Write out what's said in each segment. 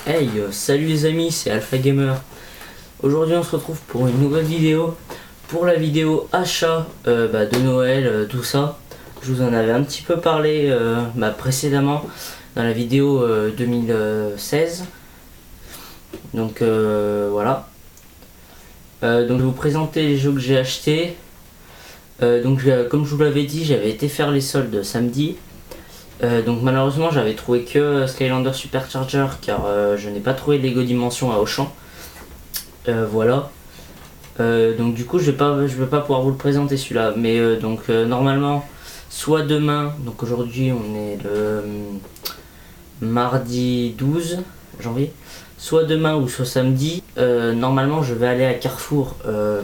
Hey, salut les amis, c'est Alpha Gamer. Aujourd'hui on se retrouve pour une nouvelle vidéo. Pour la vidéo achat de Noël, tout ça. Je vous en avais un petit peu parlé précédemment dans la vidéo 2016. Donc voilà. Donc je vais vous présenter les jeux que j'ai achetés. Comme je vous l'avais dit, j'avais été faire les soldes samedi. Donc malheureusement j'avais trouvé que Skylander Supercharger car je n'ai pas trouvé Lego Dimension à Auchan. Voilà. Donc du coup je vais pas pouvoir vous le présenter celui-là. Mais normalement soit demain, donc aujourd'hui on est le mardi 12 janvier, soit demain ou soit samedi, normalement je vais aller à Carrefour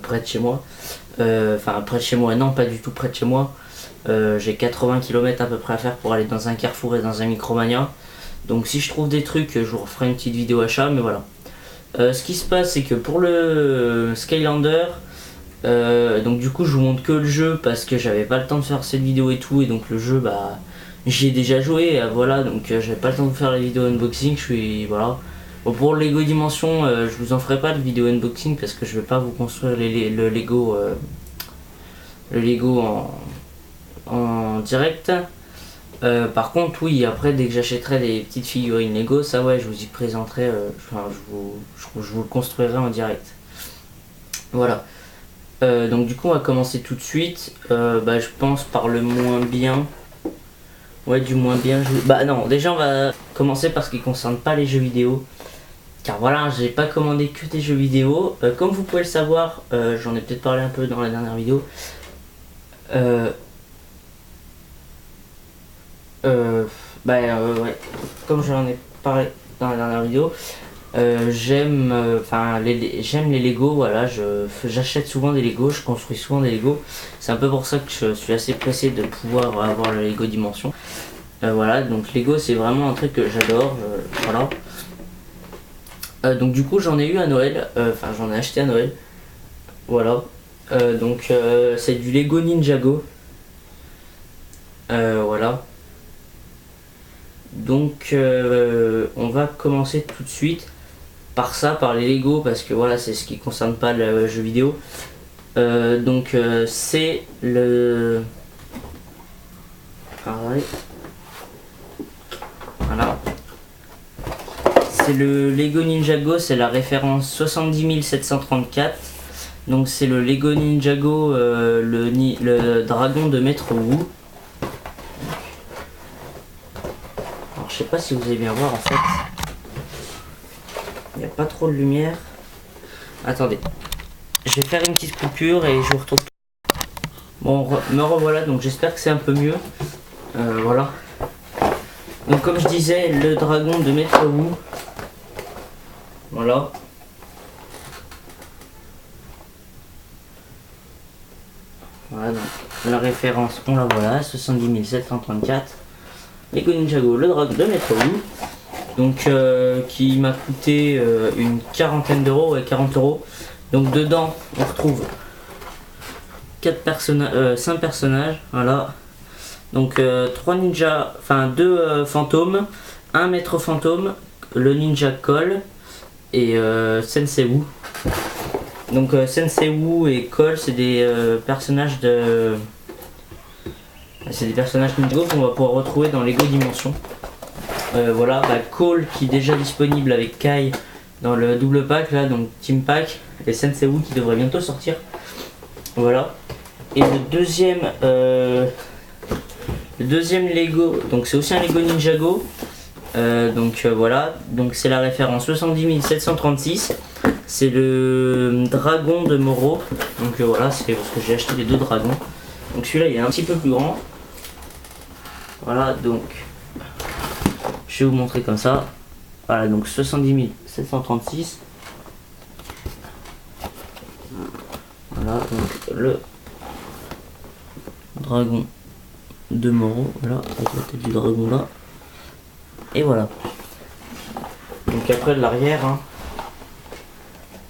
près de chez moi. Enfin près de chez moi, non pas du tout près de chez moi. J'ai 80 km à peu près à faire pour aller dans un Carrefour et dans un Micromania. Donc si je trouve des trucs, je vous referai une petite vidéo achat, mais voilà. Ce qui se passe, c'est que pour le Skylander, donc du coup je vous montre que le jeu parce que j'avais pas le temps de faire cette vidéo et tout, et donc le jeu j'y ai déjà joué, voilà, donc j'avais pas le temps de faire la vidéo unboxing, voilà. Bon, pour le Lego Dimension, je vous en ferai pas de vidéo unboxing parce que je vais pas vous construire le Lego en direct. Par contre oui, après dès que j'achèterai des petites figurines Lego, ça ouais, je vous y présenterai, je vous le construirai en direct. Voilà. Donc du coup on va commencer tout de suite. Je pense par le moins bien. Ouais, du moins bien. Non, déjà on va commencer par ce qui concerne pas les jeux vidéo. Car voilà, j'ai pas commandé que des jeux vidéo. Comme vous pouvez le savoir, j'en ai peut-être parlé un peu dans la dernière vidéo. Ouais, comme j'en ai parlé dans la dernière vidéo, j'aime les Lego, voilà, j'achète souvent des Lego, je construis souvent des Lego. C'est un peu pour ça que je suis assez pressé de pouvoir avoir le Lego Dimension. Voilà, donc Lego c'est vraiment un truc que j'adore, voilà. Donc du coup j'en ai eu à Noël, j'en ai acheté à Noël, voilà. C'est du Lego Ninjago, voilà. Donc on va commencer tout de suite par par les Lego, parce que voilà, c'est ce qui concerne pas le jeu vidéo. C'est le... Voilà. C'est le Lego Ninjago, c'est la référence 70734. Donc c'est le Lego Ninjago, le dragon de Maître Wu. Alors je sais pas si vous allez bien voir en fait. Il n'y a pas trop de lumière. Attendez. Je vais faire une petite coupure et je vous retrouve. Bon, me revoilà, donc j'espère que c'est un peu mieux. Voilà. Donc comme je disais, le dragon de Maître Wu. Voilà. Voilà, donc la référence, on la voilà, 70 734. Lego Ninjago, le dragon de Maître Wu. Donc qui m'a coûté une quarantaine d'euros, ouais, 40 euros. Donc dedans, on retrouve 5 personnages, voilà. Donc 3 ninjas, enfin 2 fantômes, un maître fantôme, le ninja Cole et Sensei Wu. Donc Sensei Wu et Cole, c'est des personnages Ninjago qu'on va pouvoir retrouver dans Lego Dimension. Voilà, Cole qui est déjà disponible avec Kai dans le double pack là, donc Team Pack, et Sensei Wu qui devrait bientôt sortir. Voilà. Et le deuxième Lego, donc c'est aussi un Lego Ninjago. Voilà, donc c'est la référence 70 736. C'est le dragon de Moro. Donc voilà, c'est parce que j'ai acheté les 2 dragons. Donc celui-là il est un petit peu plus grand. Voilà, donc je vais vous montrer comme ça. Voilà, donc 70 736. Voilà, donc le dragon de Moro, voilà, avec la tête du dragon là. Et voilà. Donc après de l'arrière, hein.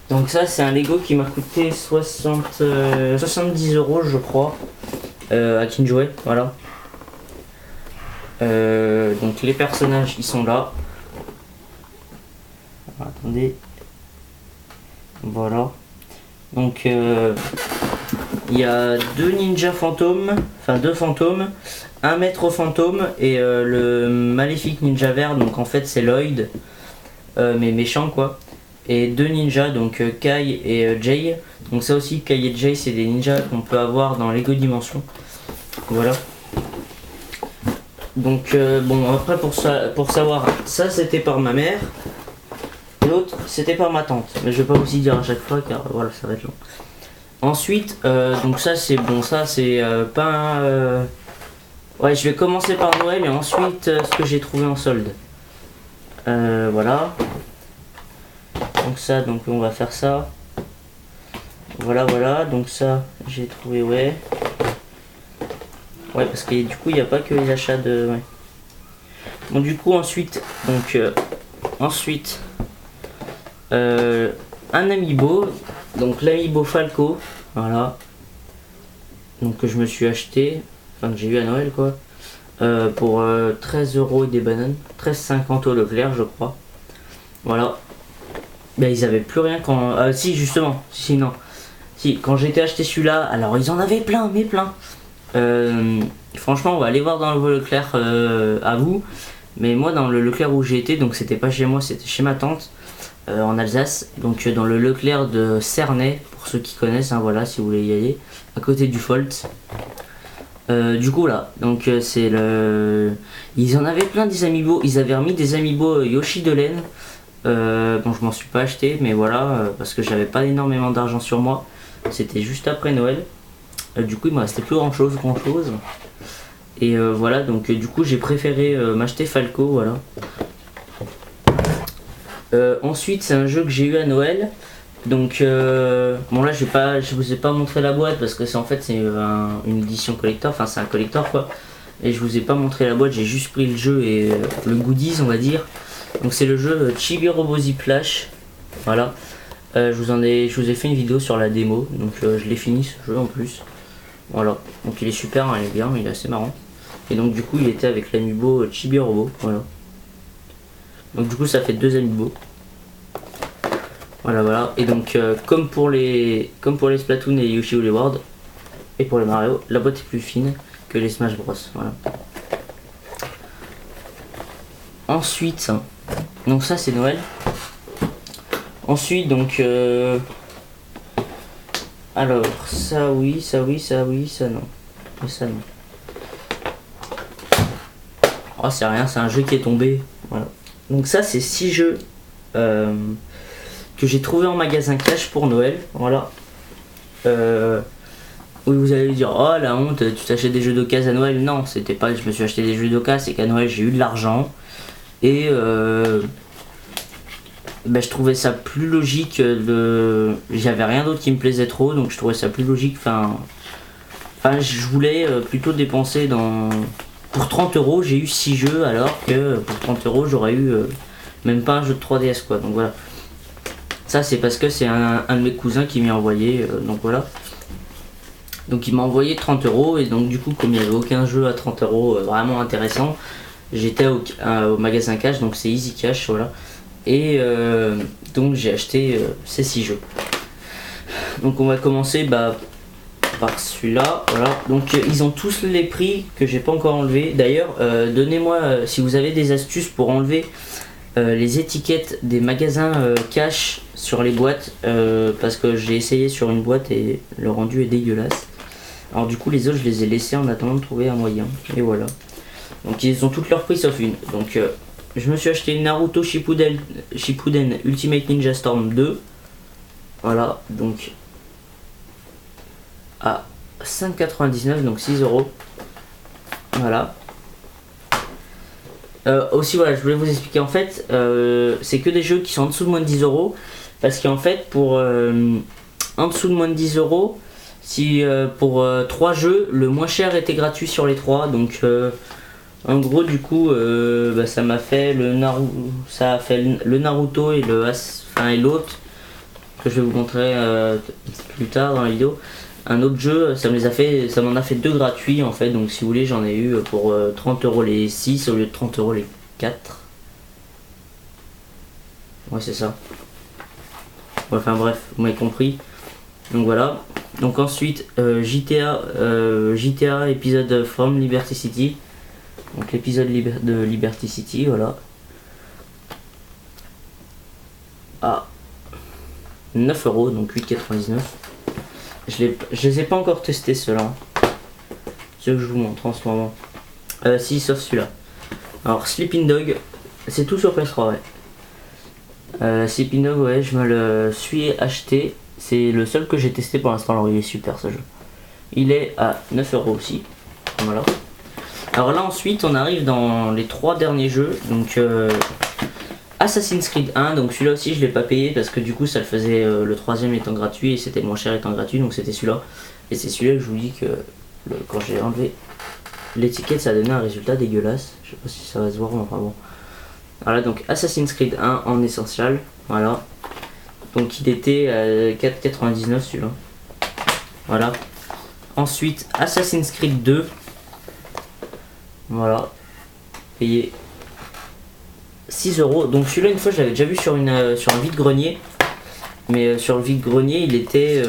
Donc ça c'est un Lego qui m'a coûté 70 euros je crois, à Kinjouet, voilà. Donc les personnages ils sont là. attendez, voilà. Donc il y a deux ninjas fantômes, enfin deux fantômes, un maître fantôme et le maléfique ninja vert. Donc en fait c'est Lloyd, mais méchant quoi. Et deux ninjas, donc Kai et Jay. Donc ça aussi, Kai et Jay, c'est des ninjas qu'on peut avoir dans Lego Dimension. Voilà. Donc bon, après pour savoir, ça c'était par ma mère. L'autre c'était par ma tante. Mais je vais pas aussi dire à chaque fois car voilà, ça va être long. Ensuite, donc ça c'est bon, ça c'est pas... Ouais, je vais commencer par Noël et ensuite ce que j'ai trouvé en solde. Voilà. Donc ça, donc on va faire ça. Voilà, voilà. Donc ça, j'ai trouvé, ouais. Ouais, parce que du coup, il n'y a pas que les achats de... Ouais. Bon, du coup, ensuite, donc... un amiibo. Donc l'amiibo Falco. Voilà. Donc que je me suis acheté. Enfin, que j'ai eu à Noël, quoi. Pour 13 € et des bananes. 13,50 au Leclerc, je crois. Voilà. Ben, ils avaient plus rien quand... si, justement. Si, non. Si, quand j'étais acheté celui-là, alors ils en avaient plein, mais plein. Franchement, on va aller voir dans le Leclerc à vous. Mais moi, dans le Leclerc où j'ai été, donc c'était pas chez moi, c'était chez ma tante, en Alsace. Donc dans le Leclerc de Cernay, pour ceux qui connaissent, hein, voilà, si vous voulez y aller, à côté du Folt. Du coup là, donc c'est le... Ils en avaient plein des amiibo, ils avaient remis des amiibo Yoshi de laine. Bon, je m'en suis pas acheté, mais voilà, parce que j'avais pas énormément d'argent sur moi. C'était juste après Noël. Du coup, il me restait plus grand chose. Et voilà, donc du coup, j'ai préféré m'acheter Falco, voilà. Ensuite, c'est un jeu que j'ai eu à Noël. Donc, bon là, je vous ai pas montré la boîte parce que c'est une édition collector, enfin c'est un collector quoi. Et je vous ai pas montré la boîte, j'ai juste pris le jeu et le goodies, on va dire. Donc c'est le jeu Chibi Robo Ziplash. Voilà. Je vous ai fait une vidéo sur la démo, donc je l'ai fini ce jeu en plus. Voilà. Donc il est super, hein, il est bien, il est assez marrant. Et donc du coup il était avec l'amiibo Chibi Robo. Voilà. Donc du coup ça fait deux amiibo. Voilà, voilà. Et donc comme pour les Splatoon et les Yoshi Woolly World et pour les Mario, la boîte est plus fine que les Smash Bros. Voilà. Ensuite, donc ça c'est Noël. Ensuite donc alors ça oui, ça oui, ça oui, ça non. Et ça non. Oh c'est rien, c'est un jeu qui est tombé. Voilà. Donc ça c'est 6 jeux que j'ai trouvé en magasin cash pour Noël. Voilà. Oui, vous allez dire, oh la honte, tu t'achètes des jeux d'occasion à Noël. Non, c'était pas que je me suis acheté des jeux d'occasion, c'est qu'à Noël j'ai eu de l'argent. Et je trouvais ça plus logique de... J'avais rien d'autre qui me plaisait trop, donc je trouvais ça plus logique. Enfin je voulais plutôt dépenser dans... Pour 30 €, j'ai eu 6 jeux, alors que pour 30 € j'aurais eu même pas un jeu de 3DS quoi. Donc voilà. Ça c'est parce que c'est un de mes cousins qui m'a envoyé, donc voilà. Donc il m'a envoyé 30 € et donc du coup comme il n'y avait aucun jeu à 30 € vraiment intéressant, j'étais au magasin cash, donc c'est Easy Cash, voilà. Et donc j'ai acheté ces 6 jeux. Donc on va commencer par celui-là, voilà. Donc ils ont tous les prix que j'ai pas encore enlevé. D'ailleurs donnez-moi si vous avez des astuces pour enlever les étiquettes des magasins cash sur les boîtes, parce que j'ai essayé sur une boîte et le rendu est dégueulasse. Alors du coup les autres je les ai laissés en attendant de trouver un moyen, et voilà. Donc ils ont toutes leurs prix sauf une. Donc je me suis acheté une Naruto Shippuden Ultimate Ninja Storm 2. Voilà, donc à 5,99, donc 6 €. Voilà. Aussi voilà, je voulais vous expliquer en fait, c'est que des jeux qui sont en dessous de moins de 10 €. Parce qu'en fait pour en dessous de moins de 10 €, si pour 3 jeux, le moins cher était gratuit sur les 3. Donc en gros du coup ça m'a fait le Naruto et et l'autre que je vais vous montrer plus tard dans la vidéo. Un autre jeu, ça m'en a fait 2 gratuits en fait, donc si vous voulez j'en ai eu pour 30 € les 6 au lieu de 30 € les 4. Ouais, c'est ça. Ouais, enfin bref, vous m'avez compris. Donc voilà. Donc ensuite, GTA épisode From Liberty City. Donc l'épisode de Liberty City, voilà. À 9 €, donc 8,99. Je les ai pas encore testés ceux-là. Ceux que je vous montre en ce moment. Si, sauf celui-là. Alors Sleeping Dog, c'est tout sur PS3, ouais. Sleeping Dog, ouais, je me le suis acheté. C'est le seul que j'ai testé pour l'instant. Alors il est super ce jeu. Il est à 9 € aussi. Voilà. Alors là ensuite on arrive dans les 3 derniers jeux. Donc Assassin's Creed 1. Donc celui-là aussi je l'ai pas payé parce que du coup ça le faisait le 3ème étant gratuit et c'était le moins cher étant gratuit. Donc c'était celui-là. Et c'est celui-là que je vous dis que quand j'ai enlevé l'étiquette ça a donné un résultat dégueulasse. Je sais pas si ça va se voir mais enfin bon. Voilà, donc Assassin's Creed 1 en essentiel. Voilà. Donc il était à 4,99 celui-là. Voilà. Ensuite Assassin's Creed 2. Voilà. Payé 6 €. Donc celui-là une fois je l'avais déjà vu sur un vide-grenier. Mais sur le vide-grenier il était...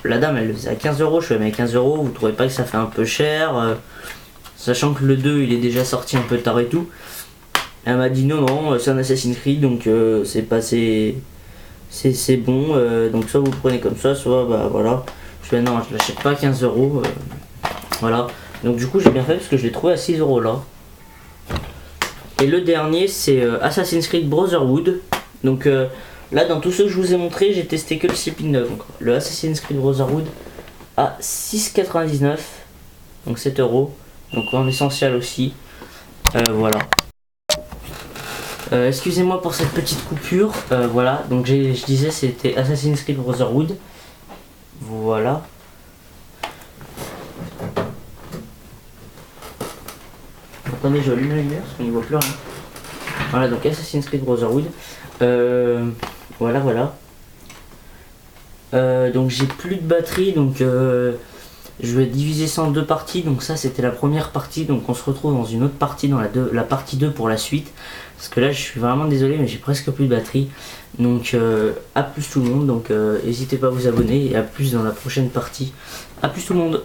la dame elle le faisait à 15 €. Je fais mais 15 €, vous trouvez pas que ça fait un peu cher sachant que le 2 il est déjà sorti un peu tard et tout. Elle m'a dit non, c'est un Assassin's Creed donc c'est passé. C'est bon, donc soit vous le prenez comme ça, soit bah voilà. Je fais non, je l'achète pas à 15 €. Voilà, donc du coup j'ai bien fait parce que je l'ai trouvé à 6 € là. Et le dernier c'est Assassin's Creed Brotherhood. Donc là dans tous ceux que je vous ai montré, j'ai testé que le Sleeping Dog. Donc le Assassin's Creed Brotherhood à 6,99, donc 7 €. Donc en essentiel aussi. Voilà. Excusez-moi pour cette petite coupure. Voilà, donc je disais c'était Assassin's Creed Brotherhood. Voilà. Attendez, je allume la lumière parce qu'on n'y voit plus rien. Voilà, donc Assassin's Creed Brotherhood. Voilà. Donc j'ai plus de batterie, donc je vais diviser ça en 2 parties. Donc ça c'était la première partie, donc on se retrouve dans une autre partie, dans la partie 2 pour la suite. Parce que là je suis vraiment désolé mais j'ai presque plus de batterie. Donc à plus tout le monde, donc n'hésitez pas à vous abonner et à plus dans la prochaine partie. À plus tout le monde.